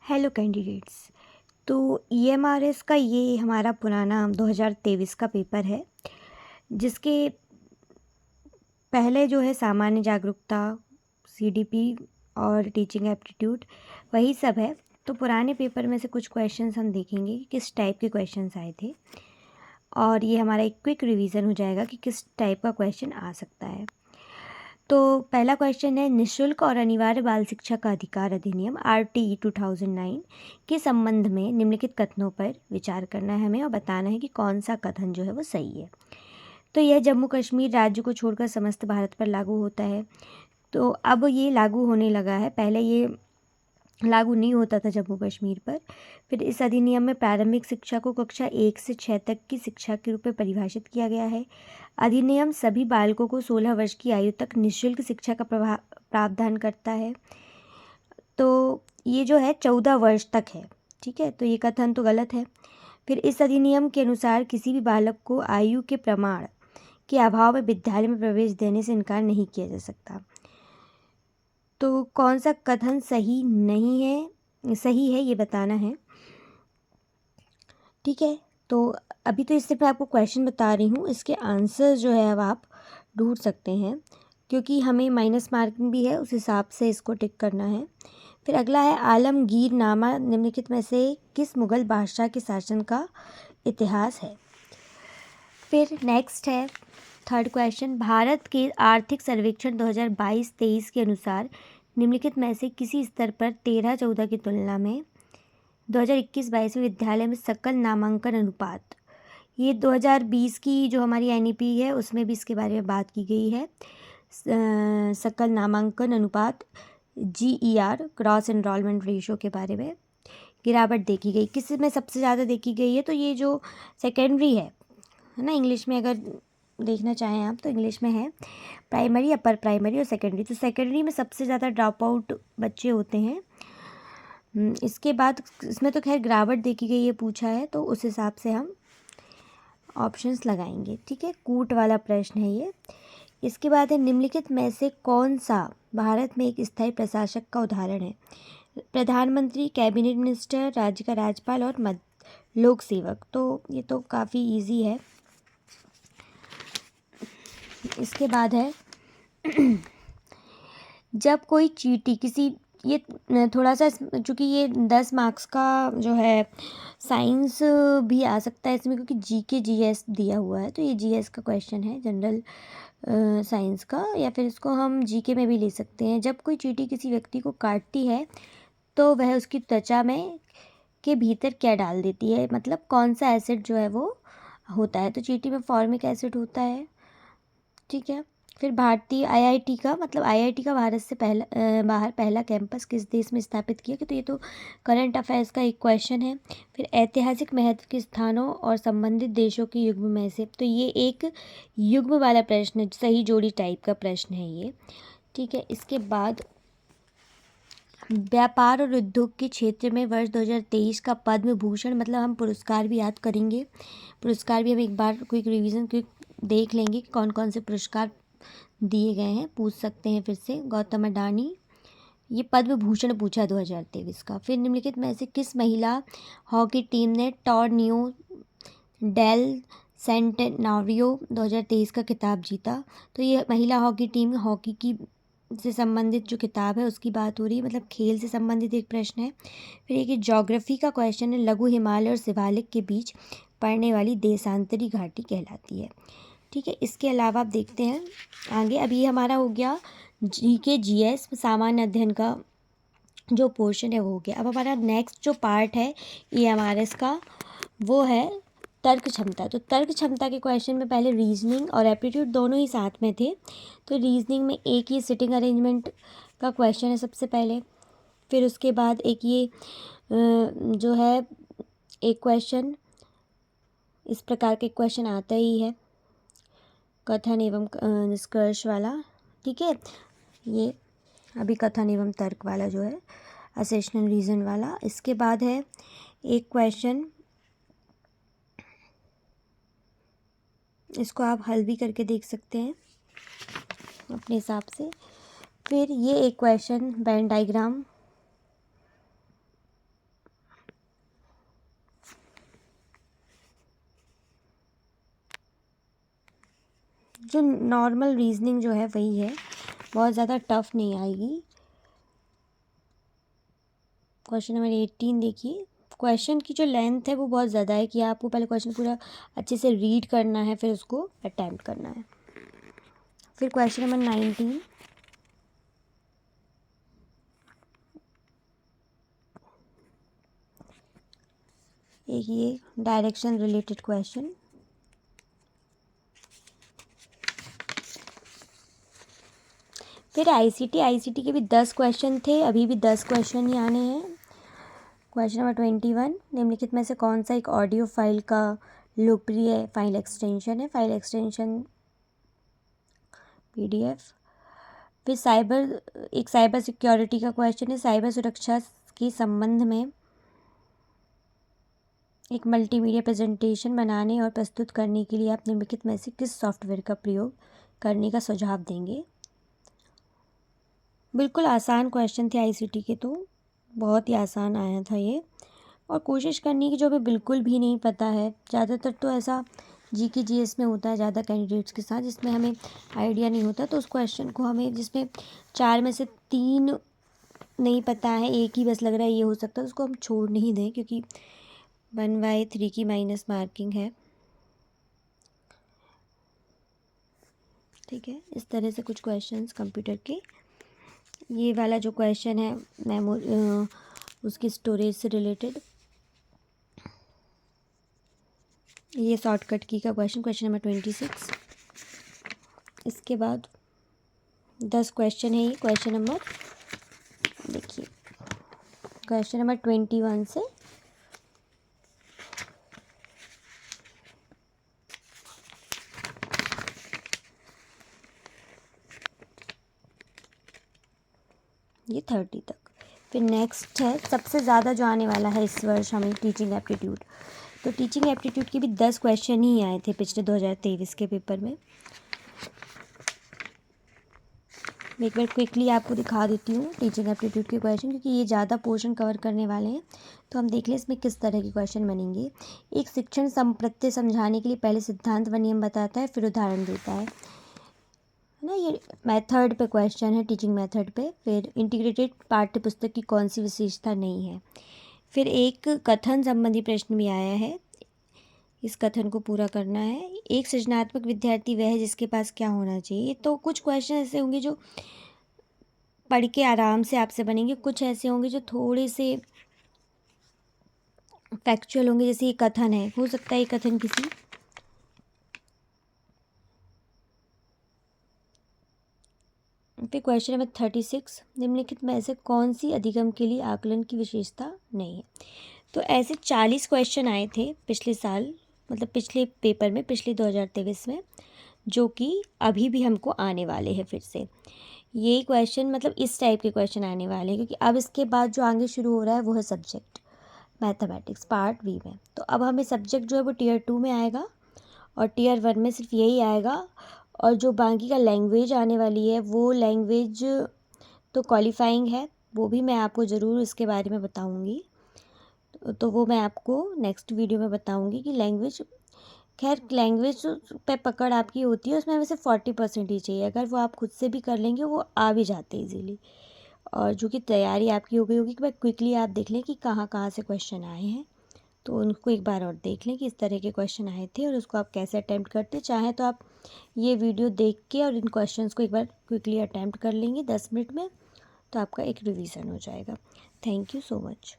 Hello candidates. तो EMRS का ये हमारा पुराना 2023 का पेपर है, जिसके पहले जो है सामान्य जागरूकता, सीडीपी और टीचिंग एप्टीट्यूड वही सब है। तो पुराने पेपर में से कुछ क्वेश्चंस हम देखेंगे कि किस टाइप के क्वेश्चंस आए थे, और ये हमारा एक क्विक रिवीजन हो जाएगा कि किस टाइप का क्वेश्चन आ सकता है। तो पहला क्वेश्चन है, निःशुल्क और अनिवार्य बाल शिक्षा का अधिकार अधिनियम RTE 2009 के संबंध में निम्नलिखित कथनों पर विचार करना है हमें और बताना है कि कौन सा कथन जो है वो सही है। तो यह जम्मू कश्मीर राज्य को छोड़कर समस्त भारत पर लागू होता है। तो अब ये लागू होने लगा है, पहले ये लागू नहीं होता था जम्मू कश्मीर पर। फिर इस अधिनियम में प्रारंभिक शिक्षा को कक्षा 1 से 6 तक की शिक्षा के रूप में परिभाषित किया गया है। अधिनियम सभी बालकों को 16 वर्ष की आयु तक निःशुल्क शिक्षा का प्रावधान करता है। तो ये जो है 14 वर्ष तक है, ठीक है। तो ये कथन तो गलत है। फिर इस अधिनियम के अनुसार किसी भी बालक को आयु के प्रमाण के अभाव में विद्यालय में प्रवेश देने से इनकार नहीं किया जा सकता। तो कौन सा कथन सही नहीं है, सही है, ये बताना है, ठीक है। तो अभी तो इससे मैं आपको क्वेश्चन बता रही हूँ, इसके आंसर जो है अब आप ढूंढ सकते हैं, क्योंकि हमें माइनस मार्किंग भी है, उस हिसाब से इसको टिक करना है। फिर अगला है, आलमगीरनामा निम्नलिखित में से किस मुगल बादशाह के शासन का इतिहास है। फिर नेक्स्ट है थर्ड क्वेश्चन, भारत के आर्थिक सर्वेक्षण 2022-23 के अनुसार निम्नलिखित में से किसी स्तर पर 13-14 की तुलना में 2021-22 में विद्यालय में सकल नामांकन अनुपात, ये 2020 की जो हमारी NEP है उसमें भी इसके बारे में बात की गई है। सकल नामांकन अनुपात GER, ग्रॉस एनरोलमेंट रेशो के बारे में गिरावट देखी गई। किस में सबसे ज़्यादा देखी गई है, तो ये जो सेकेंडरी है ना, इंग्लिश में अगर देखना चाहें आप तो इंग्लिश में है प्राइमरी, अपर प्राइमरी और सेकेंडरी। तो सेकेंडरी में सबसे ज़्यादा ड्रॉप आउट बच्चे होते हैं। इसके बाद इसमें तो खैर गिरावट देखी गई है पूछा है, तो उस हिसाब से हम ऑप्शंस लगाएंगे, ठीक है। कूट वाला प्रश्न है ये। इसके बाद है, निम्नलिखित में से कौन सा भारत में एक स्थायी प्रशासक का उदाहरण है। प्रधानमंत्री, कैबिनेट मिनिस्टर, राज्य का राज्यपाल और लोक सेवक। तो ये तो काफ़ी इजी है। इसके बाद है जब कोई चीटी किसी, ये थोड़ा सा चूँकि ये 10 मार्क्स का जो है साइंस भी आ सकता है इसमें, क्योंकि GK GS दिया हुआ है, तो ये GS का क्वेश्चन है, जनरल साइंस का, या फिर इसको हम GK में भी ले सकते हैं। जब कोई चीटी किसी व्यक्ति को काटती है तो वह उसकी त्वचा में के भीतर क्या डाल देती है, मतलब कौन सा एसिड जो है वो होता है। तो चीटी में फॉर्मिक एसिड होता है, ठीक है। फिर भारतीय IIT का, मतलब IIT का भारत से बाहर पहला कैंपस किस देश में स्थापित किया, तो ये तो करंट अफेयर्स का एक क्वेश्चन है। फिर ऐतिहासिक महत्व के स्थानों और संबंधित देशों के युग्म में से, तो ये एक युग्म वाला प्रश्न है, सही जोड़ी टाइप का प्रश्न है ये, ठीक है। इसके बाद व्यापार और उद्योग के क्षेत्र में वर्ष 2023 का पद्म भूषण, मतलब हम पुरस्कार भी याद करेंगे, पुरस्कार भी हम एक बार क्विक रिवीजन क्विक देख लेंगे कि कौन कौन से पुरस्कार दिए गए हैं, पूछ सकते हैं फिर से। गौतम अडानी, ये पद्म भूषण पूछा 2023 का। फिर निम्नलिखित में से किस महिला हॉकी टीम ने टॉर्नियो डेल सेंटेनारियो 2023 का खिताब जीता। तो ये महिला हॉकी टीम, हॉकी की से संबंधित जो किताब है उसकी बात हो रही है, मतलब खेल से संबंधित एक प्रश्न है। फिर एक ज्योग्राफी का क्वेश्चन है, लघु हिमालय और शिवालिक के बीच पड़ने वाली देशांतरी घाटी कहलाती है, ठीक है। इसके अलावा आप देखते हैं आगे, अभी हमारा हो गया GK GS सामान्य अध्ययन का जो पोर्शन है वो हो गया। अब हमारा नेक्स्ट जो पार्ट है EMRS का, वो है तर्क क्षमता। तो तर्क क्षमता के क्वेश्चन में पहले रीजनिंग और एप्टीट्यूड दोनों ही साथ में थे। तो रीजनिंग में एक ये सिटिंग अरेंजमेंट का क्वेश्चन है सबसे पहले। फिर उसके बाद एक ये जो है एक क्वेश्चन, इस प्रकार के क्वेश्चन आता ही है, कथन एवं निष्कर्ष वाला, ठीक है। ये अभी कथन एवं तर्क वाला जो है, असेशनल रीजन वाला। इसके बाद है एक क्वेश्चन, इसको आप हल भी करके देख सकते हैं अपने हिसाब से। फिर ये एक क्वेश्चन, वेन डायग्राम, जो नॉर्मल रीजनिंग जो है वही है, बहुत ज़्यादा टफ नहीं आएगी। क्वेश्चन नंबर 18 देखिए, क्वेश्चन की जो लेंथ है वो बहुत ज़्यादा है कि आपको पहले क्वेश्चन पूरा अच्छे से रीड करना है, फिर उसको अटैम्प्ट करना है। फिर क्वेश्चन नंबर 19, एक ये डायरेक्शन रिलेटेड क्वेश्चन। फिर आईसीटी के भी 10 क्वेश्चन थे, अभी भी 10 क्वेश्चन ही आने हैं। क्वेश्चन नंबर 21, निम्नलिखित में से कौन सा एक ऑडियो फाइल का लोकप्रिय फाइल एक्सटेंशन है? File extension PDF। फिर साइबर सिक्योरिटी का क्वेश्चन है, साइबर सुरक्षा के संबंध में एक मल्टीमीडिया प्रेजेंटेशन बनाने और प्रस्तुत करने के लिए आप निम्नलिखित में से किस सॉफ्टवेयर का प्रयोग करने का सुझाव देंगे? बिल्कुल आसान क्वेश्चन थे आईसीटी के, तो बहुत ही आसान आया था ये। और कोशिश करनी कि जो हमें बिल्कुल भी नहीं पता है, ज़्यादातर तो ऐसा जीके जीएस में होता है ज़्यादा कैंडिडेट्स के साथ, जिसमें हमें आइडिया नहीं होता, तो उस क्वेश्चन को हमें जिसमें 4 में से 3 नहीं पता है, एक ही बस लग रहा है ये हो सकता है, उसको हम छोड़ नहीं दें, क्योंकि 1/3 की माइनस मार्किंग है। ठीक है, इस तरह से कुछ क्वेश्चंस कंप्यूटर के। ये वाला जो क्वेश्चन है उसकी स्टोरेज से रिलेटेड, ये शॉर्टकट की का क्वेश्चन नंबर 26। इसके बाद 10 क्वेश्चन है ये। क्वेश्चन नंबर देखिए, क्वेश्चन नंबर 21 से ये 30 तक। फिर नेक्स्ट है सबसे ज़्यादा जो आने वाला है इस वर्ष हमें, टीचिंग एप्टीट्यूड। तो टीचिंग एप्टीट्यूड के भी 10 क्वेश्चन ही आए थे पिछले 2023 के पेपर में। मैं एक बार क्विकली आपको दिखा देती हूँ टीचिंग एप्टीट्यूड के क्वेश्चन, क्योंकि ये ज़्यादा पोर्शन कवर करने वाले हैं, तो हम देख लें इसमें किस तरह के क्वेश्चन बनेंगे। एक शिक्षण संप्रत्यय समझाने के लिए पहले सिद्धांत व नियम बताता है, फिर उदाहरण देता है ना। ये मेथड पे क्वेश्चन है, टीचिंग मेथड पे। फिर इंटीग्रेटेड पाठ्य पुस्तक की कौन सी विशेषता नहीं है। फिर एक कथन संबंधी प्रश्न भी आया है, इस कथन को पूरा करना है। एक सृजनात्मक विद्यार्थी वह है जिसके पास क्या होना चाहिए। तो कुछ क्वेश्चन ऐसे होंगे जो पढ़ के आराम से आपसे बनेंगे, कुछ ऐसे होंगे जो थोड़े से फैक्चुअल होंगे, जैसे ये कथन है, हो सकता है ये कथन किसी फिर क्वेश्चन नंबर 36, निम्नलिखित में ऐसे कौन सी अधिगम के लिए आकलन की विशेषता नहीं है। तो ऐसे 40 क्वेश्चन आए थे पिछले साल, मतलब पिछले पेपर में, पिछले 2023 में, जो कि अभी भी हमको आने वाले हैं फिर से। ये क्वेश्चन मतलब इस टाइप के क्वेश्चन आने वाले हैं, क्योंकि अब इसके बाद जो आगे शुरू हो रहा है वो है सब्जेक्ट मैथमेटिक्स पार्ट बी में। तो अब हमें सब्जेक्ट जो है वो टियर 2 में आएगा और टियर 1 में सिर्फ यही आएगा। और जो बाकी का लैंग्वेज आने वाली है वो लैंग्वेज तो क्वालिफाइंग है, वो भी मैं आपको ज़रूर इसके बारे में बताऊंगी। तो वो मैं आपको नेक्स्ट वीडियो में बताऊंगी कि लैंग्वेज, खैर लैंग्वेज पे पकड़ आपकी होती है, उसमें हमें सिर्फ 40% ही चाहिए। अगर वो आप खुद से भी कर लेंगे वो आ भी जाते इजीली। और जो कि तैयारी आपकी हो गई होगी कि भाई क्विकली आप देख लें कि कहाँ कहाँ से क्वेश्चन आए हैं, तो उनको एक बार और देख लें कि इस तरह के क्वेश्चन आए थे और उसको आप कैसे अटैम्प्ट करते। चाहें तो आप ये वीडियो देख के और इन क्वेश्चंस को एक बार क्विकली अटैम्प्ट कर लेंगे 10 मिनट में, तो आपका एक रिवीजन हो जाएगा। Thank you so much.